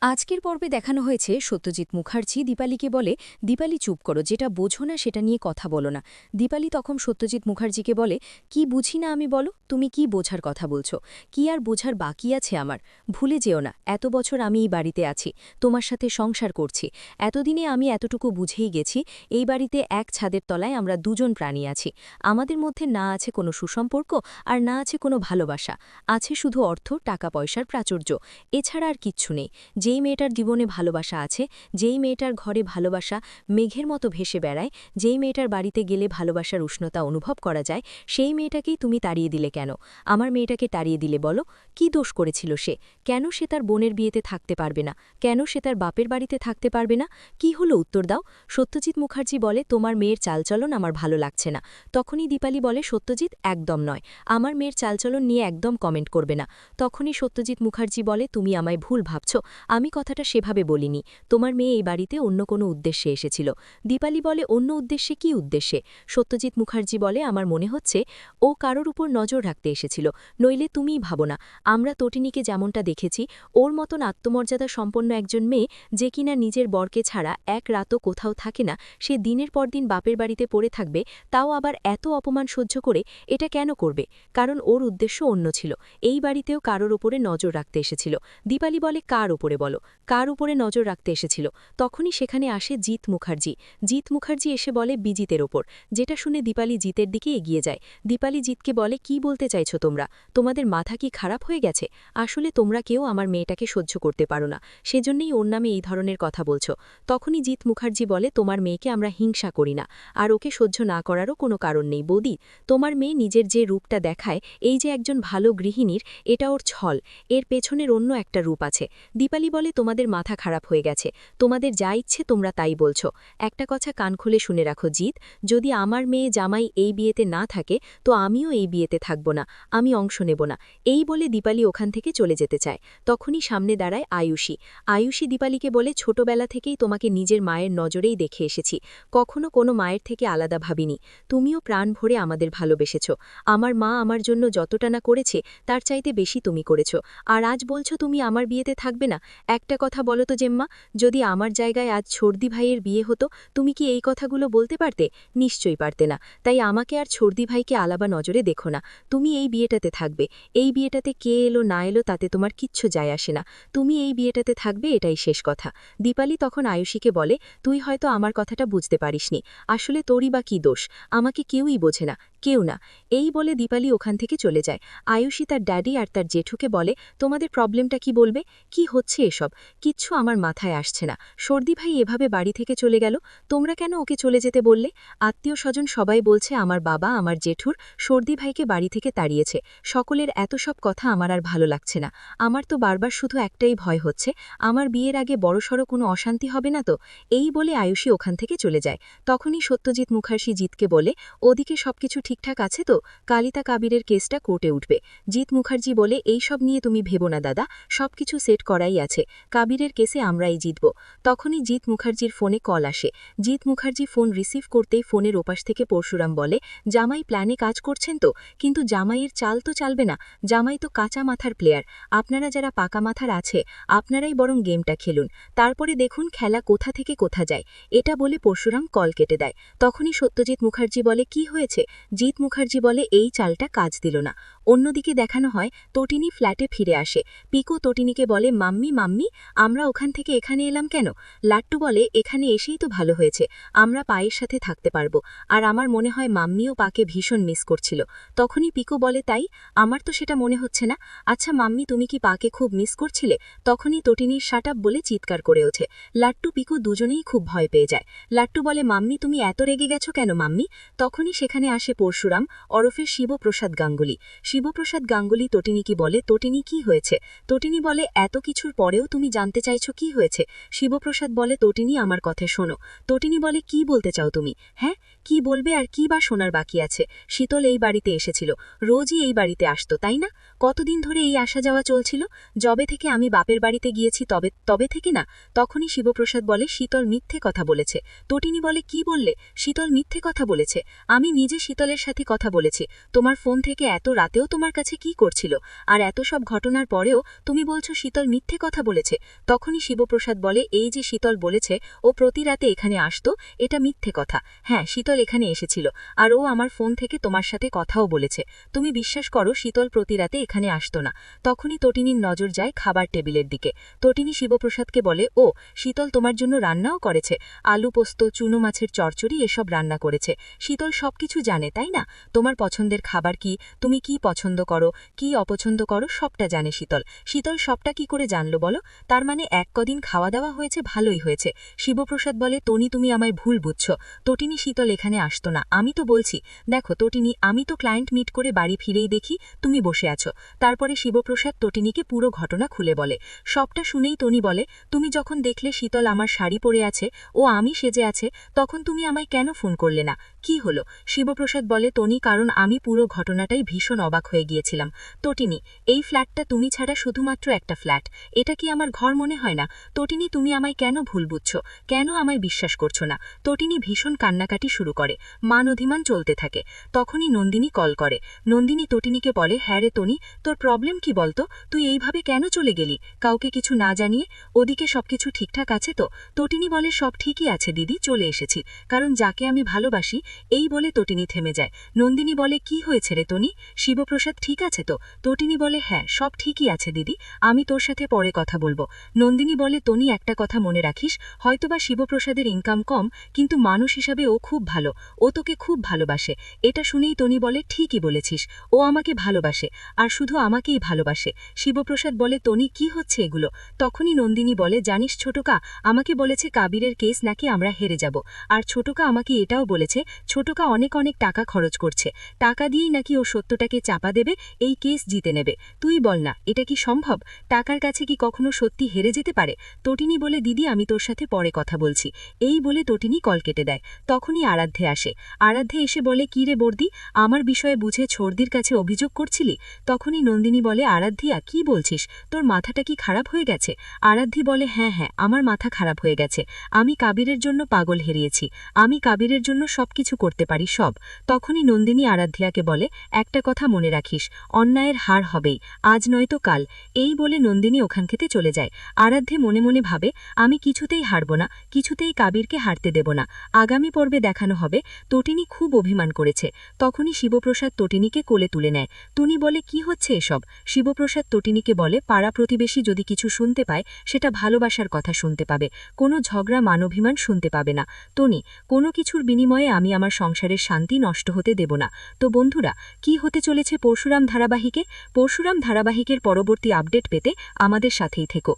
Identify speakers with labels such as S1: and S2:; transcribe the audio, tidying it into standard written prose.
S1: আজকের পর্বে দেখানো হয়েছে সত্যজিৎ মুখার্জি দীপালিকে বলে, দীপালি চুপ করো, যেটা বোঝো না সেটা নিয়ে কথা বলো না। দীপালি তখন সত্যজিৎ মুখার্জিকে বলে, কি বুঝি না আমি, বলো তুমি কি বোঝার কথা বলছো? কি আর বোঝার বাকি আছে আমার? ভুলে যেও না, এত বছর আমি এই বাড়িতে আছি, তোমার সাথে সংসার করছি। এতদিনে আমি এতটুকু বুঝেই গেছি, এই বাড়িতে এক ছাদের তলায় আমরা দুজন প্রাণী আছি। আমাদের মধ্যে না আছে কোনো সুসম্পর্ক, আর না আছে কোনো ভালোবাসা। আছে শুধু অর্থ, টাকা পয়সার প্রাচুর্য, এছাড়া আর কিচ্ছু নেই। যেই মেয়েটার জীবনে ভালোবাসা আছে, যেই মেয়েটার ঘরে ভালোবাসা মেঘের মতো ভেসে বেড়ায়, যেই মেয়েটার বাড়িতে গেলে ভালোবাসার উষ্ণতা অনুভব করা যায়, সেই মেয়েটাকেই তুমি তাড়িয়ে দিলে কেন? আমার মেয়েটাকে তাড়িয়ে দিলে বলো? কি দোষ করেছিল সে? কেন সে তার বোনের বিয়েতে থাকতে পারবে না? কেন সে তার বাপের বাড়িতে থাকতে পারবে না? কি হলো, উত্তর দাও। সত্যজিৎ মুখার্জি বলে, তোমার মেয়ের চালচলন আমার ভালো লাগছে না। তখনই দীপালি বলে, সত্যজিৎ একদম নয়, আমার মেয়ের চালচলন নিয়ে একদম কমেন্ট করবে না। তখনই সত্যজিৎ মুখার্জি বলে, তুমি আমায় ভুল ভাবছ, আমি কথাটা সেভাবে বলিনি। তোমার মেয়ে এই বাড়িতে অন্য কোনো উদ্দেশ্যে এসেছিল। দীপালি বলে, অন্য উদ্দেশ্যে? কি উদ্দেশ্যে? সত্যজিৎ মুখার্জি বলে, আমার মনে হচ্ছে ও কারোর উপর নজর রাখতে এসেছিল। নইলে তুমিই ভাবো না, আমরা তটিনীকে যেমনটা দেখেছি, ওর মতন আত্মমর্যাদা সম্পন্ন একজন মেয়ে, যে কিনা নিজের বরকে ছাড়া এক রাতও কোথাও থাকে না, সে দিনের পর দিন বাপের বাড়িতে পড়ে থাকবে, তাও আবার এত অপমান সহ্য করে, এটা কেন করবে? কারণ ওর উদ্দেশ্য অন্য ছিল। এই বাড়িতেও কারোর ওপরে নজর রাখতে এসেছিল। দীপালি বলে, কার ওপরে বলো, কার উপরে নজর রাখতে এসেছিল? তখনই সেখানে আসে জিৎ মুখার্জি। জিৎ মুখার্জি এসে বলে, বিজিতের ওপর। যেটা শুনে দীপালি জিতের দিকে এগিয়ে যায়। দীপালি জিতকে বলে, কি বলতে চাইছো তোমরা? তোমাদের মাথা কি খারাপ হয়ে গেছে? আসলে তোমরা কেউ আমার মেয়েটাকে সহ্য করতে পারো না, সেজন্যই ওর নামে এই ধরনের কথা বলছো। তখনই জিৎ মুখার্জি বলে, তোমার মেয়েকে আমরা হিংসা করি না, আর ওকে সহ্য না করারও কোনো কারণ নেই বৌদি। তোমার মেয়ে নিজের যে রূপটা দেখায়, এই যে একজন ভালো গৃহিণীর, এটা ওর ছল, এর পেছনের অন্য একটা রূপ আছে। দীপালি বলে, তোমাদের মাথা খারাপ হয়ে গেছে, তোমাদের যা ইচ্ছে তোমরা তাই বলছো। একটা কথা কান খুলে শুনে রাখো জিৎ, যদি আমার মেয়ে জামাই এই বিয়েতে না থাকে, তো আমিও এই বিয়েতে থাকব না, আমি অংশ নেব না। এই বলে দীপালি ওখান থেকে চলে যেতে চায়। তখনই সামনে দাঁড়ায় আয়ুষী। আয়ুষী দীপালিকে বলে, ছোটবেলা থেকেই তোমাকে নিজের মায়ের নজরেই দেখে এসেছি, কখনো কোনো মায়ের থেকে আলাদা ভাবিনি। তুমিও প্রাণ ভরে আমাদের ভালোবেসেছ। আমার মা আমার জন্য যতটা না করেছে, তার চাইতে বেশি তুমি করেছ। আর আজ বলছো তুমি আমার বিয়েতে থাকবে না? একটা কথা বলো তো জেম্মা, যদি আমার জায়গায় আজ ছর্দি ভাইয়ের বিয়ে হতো, তুমি কি এই কথাগুলো বলতে পারতে? নিশ্চয়ই পারতে না। তাই আমাকে আর ছর্দি ভাইকে আলাবা নজরে দেখো না। তুমি এই বিয়েটাতে থাকবে। এই বিয়েটাতে কে এলো না এলো তাতে তোমার কিচ্ছু যায় আসে না। তুমি এই বিয়েটাতে থাকবে, এটাই শেষ কথা। দীপালি তখন আয়ুষীকে বলে, তুই হয়তো আমার কথাটা বুঝতে পারিসনি। আসলে তোরই বা কি দোষ? আমাকে কেউই বোঝে না, কেউ না। এই বলে দীপালি ওখান থেকে চলে যায়। আয়ুষী তার ড্যাডি আর তার জেঠুকে বলে, তোমাদের প্রবলেমটা কি বলবে? কি হচ্ছে এসব? কিচ্ছু আমার মাথায় আসছে না। সর্দি ভাই এভাবে বাড়ি থেকে চলে গেল, তোমরা কেন ওকে চলে যেতে বললে? আত্মীয় স্বজন সবাই বলছে আমার বাবা আমার জেঠুর সর্দি ভাইকে বাড়ি থেকে তাড়িয়েছে। সকলের এত সব কথা আমার আর ভালো লাগছে না। আমার তো বারবার শুধু একটাই ভয় হচ্ছে, আমার বিয়ের আগে বড়সড় কোনো অশান্তি হবে না তো? এই বলে আয়ুষী ওখান থেকে চলে যায়। তখনই সত্যজিৎ মুখার্জি জিতকে বলে, ওদিকে সবকিছু ঠিকঠাক আছে তো? কালিতা কাবিরের কেসটা কোর্টে উঠবে। জিৎ মুখার্জি বলে, এই সব নিয়ে তুমি ভেবো না দাদা, সবকিছু সেট করাই আছে, কাবিরের কেসে আমরাই জিতব। তখনই জিৎ মুখার্জির ফোনে কল আসে। জিৎ মুখার্জি ফোন রিসিভ করতেই ফোনের ওপাশ থেকে পরশুরাম বলে, জামাই প্ল্যানে কাজ করছেন তো? কিন্তু জামাইয়ের চাল তো চালবে না, জামাই তো কাঁচা মাথার প্লেয়ার। আপনারা যারা পাকা মাথার আছে, আপনারাই বরং গেমটা খেলুন, তারপরে দেখুন খেলা কোথা থেকে কোথা যায়। এটা বলে পরশুরাম কল কেটে দেয়। তখনই সত্যজিৎ মুখার্জি বলে, কি হয়েছে? জিৎ মুখার্জি বলে, এই চালটা কাজ দিল না। অন্যদিকে দেখানো হয় তটিনী ফ্ল্যাটে ফিরে আসে। পিকো তটিনীকে বলে, মাম্মি মাম্মি, আমরা ওখান থেকে এখানে এলাম কেন? লাট্টু বলে, এখানে এসেই তো ভালো হয়েছে, আমরা পায়ের সাথে থাকতে পারবো। আর আমার মনে হয় মাম্মিও পাকে ভীষণ মিস করছিল। তখনই পিকো বলে, তাই? আমার তো সেটা মনে হচ্ছে না। আচ্ছা মাম্মি, তুমি কি পাকে খুব মিস করছিলে? তখনই তটিনীর শাট আপ বলে চিৎকার করে ওঠে। লাট্টু পিকো দুজনেই খুব ভয় পেয়ে যায়। লাট্টু বলে, মাম্মি তুমি এত রেগে গেছো কেন মাম্মি? তখনই সেখানে আসে পরশুরাম ওরফে শিবপ্রসাদ গাঙ্গুলি। শিবপ্রসাদ গাঙ্গুলি তটিনীকে বলে, তটিনী কি হয়েছে? তটিনী বলে, এত কিছুর পরেও তুমি জানতে চাইছো কি হয়েছে? শিবপ্রসাদ বলে, তটিনী আমার কথা শোনো। তটিনী বলে, কি বলতে চাও তুমি? হ্যাঁ, কি বলবে আর কি বা শোনার বাকি আছে? শীতল এই বাড়িতে এসেছিল, রোজই এই বাড়িতে আসতো তাই না? কতদিন ধরে এই আসা যাওয়া চলছিল? যবে থেকে আমি বাপের বাড়িতে গিয়েছি তবে তবে থেকে না? তখনই শিবপ্রসাদ বলে, শীতল মিথ্যে কথা বলেছে। তটিনী বলে, কি বললে? শীতল মিথ্যে কথা বলেছে? আমি নিজে শীতলের মায়ের সাথে কথা বলেছি, তোমার ফোন থেকে এত রাতেও তোমার কাছে কি করছিল, আর এত সব ঘটনার পরেও তুমি বলছো শীতল মিথ্যে কথা বলেছে। তখনই শিবপ্রসাদ বলে, এই যে শীতল বলেছে ও প্রতি রাতে এখানে আসতো, এটা মিথ্যে কথা। হ্যাঁ, শীতল এখানে এসেছিল, আর ও আমার ফোন থেকে তোমার সাথে কথাও বলেছে। তুমি বিশ্বাস করো শীতল প্রতি রাতে এখানে আসতো না। তখনই তটিনীর নজর যায় খাবার টেবিলের দিকে। তটিনী শিবপ্রসাদকে বলে, ও শীতল তোমার জন্য রান্নাও করেছে, আলু পোস্ত, চুনো মাছের চচ্চড়ি এসব রান্না করেছে। শীতল সবকিছু জানে, তাই না? তোমার পছন্দের খাবার কি, তুমি কি পছন্দ করো, কি অপছন্দ করো, সবটা জানে শীতল। শীতল সবটা কি করে জানলো বলো? তার মানে এক কদিন খাওয়া দাওয়া হয়েছে, ভালোই হয়েছে। শিবপ্রসাদ বলে, তনি তুমি আমায় ভুল বুঝছো। তটিনী শীতল এখানে আসতো না, আমি তো বলছি। দেখো তটিনী, আমি তো ক্লায়েন্ট মিট করে বাড়ি ফিরেই দেখি তুমি বসে আছো। তারপরে শিবপ্রসাদ তটিনীকে পুরো ঘটনা খুলে বলে। সবটা শুনেই তনি বলে, তুমি যখন দেখলে শীতল আমার শাড়ি পরে আছে, ও আমি সেজে আছে, তখন তুমি আমায় কেন ফোন করলে না? কি হলো? শিবপ্রসাদ বলে, তনি কারণ আমি পুরো ঘটনাটাই ভীষণ অবাক হয়ে গিয়েছিলাম। তটিনী, এই ফ্ল্যাটটা তুমি ছাড়া শুধুমাত্র একটা ফ্ল্যাট, এটা কি আমার ঘর মনে হয় না? তটিনী, তুমি আমায় কেন ভুল বুঝছো, কেন আমায় বিশ্বাস করছো না? তটিনী ভীষণ কান্নাকাটি শুরু করে, মান অভিমান চলতে থাকে। তখনই নন্দিনী কল করে। নন্দিনী তটিনীকে বলে, হ্যাঁ রে তনি, তোর প্রবলেম কি বলতো? তুই এইভাবে কেন চলে গেলি কাউকে কিছু না জানিয়ে? ওদিকে সবকিছু ঠিকঠাক আছে তো? তটিনী বলে, সব ঠিকই আছে দিদি, চলে এসেছি, কারণ যাকে আমি ভালোবাসি। এই বলে তটিনী থেমে যায়। নন্দিনী বলে, কি হয়েছে রে তনি, শিবপ্রসাদ ঠিক আছে তো? তটিনী বলে, হ্যাঁ সব ঠিকই আছে দিদি, আমি তোর সাথে পরে কথা বলবো। নন্দিনী বলে, তনি একটা কথা মনে রাখিস, হয়তোবা শিবপ্রসাদের ইনকাম কম, কিন্তু মানুষ হিসাবে ও খুব ভালো, ও তোকে খুব ভালোবাসে। এটা শুনেই তনি বলে, ঠিকই বলেছিস, ও আমাকে ভালোবাসে, আর শুধু আমাকেই ভালোবাসে। শিবপ্রসাদ বলে, তনি কি হচ্ছে এগুলো? তখনই নন্দিনী বলে, জানিস ছোটকা, আমাকে বলেছে কাবিরের কেস নাকি আমরা হেরে যাব, আর ছোটকা আমাকে এটাও বলেছে ছোটকা অনেক অনেক টাকা খরচ করছে, টাকা দিয়েই নাকি ও সত্যটাকে চাপা দেবে, এই কেস জিতে নেবে। তুই বল না, এটা কি সম্ভব? টাকার কাছে কি কখনো সত্যি হেরে যেতে পারে? তটিনী বলে, দিদি আমি তোর সাথে পরে কথা বলছি। এই বলে তটিনী কল কেটে দেয়। তখনই আরাধ্যে আসে। আরাধ্যে এসে বলে, কি রে বর্দি, আমার বিষয়ে বুঝে ছোড়দির কাছে অভিযোগ করছিলি? তখনই নন্দিনী বলে, আরাধ্যিয়া কি বলছিস, তোর মাথাটা কি খারাপ হয়ে গেছে? আরাধ্যি বলে, হ্যাঁ হ্যাঁ, আমার মাথা খারাপ হয়ে গেছে, আমি কাবিরের জন্য পাগল হেরিয়েছি, আমি কাবিরের জন্য সবকিছু করতে পারি সব। তখনই নন্দিনী আরাধ্যাকে বলে, একটা কথা মনে রাখিস, অন্যায়ের হার হবেই, আজ নয়তো কাল। এই বলে নন্দিনী ওখান থেকে চলে যায়। আরাধ্যে মনে মনে ভাবে, আমি কিছুতেই হারব না, কিছুতেই কাবিরকে হারতে দেব না। আগামী পর্বে দেখানো হবে তটিনী খুব অভিমান করেছে। তখনই শিবপ্রসাদ তটিনীকে কোলে তুলে নেয়। টুনি বলে, কি হচ্ছে এসব? শিবপ্রসাদ তটিনীকে বলে, পাড়া প্রতিবেশী যদি কিছু শুনতে পায়, সেটা ভালোবাসার কথা শুনতে পাবে, কোনো ঝগড়া মানভিমান শুনতে পাবে না। টনি, কোনো কিছুর বিনিময়ে আমি আমার সংসারের শান্তি নষ্ট হতে দেব না। তো বন্ধুরা, কি হতে চলেছে পরশুরাম ধারাবাহিকের পরবর্তী আপডেট পেতে আমাদের সাথেই থেকো।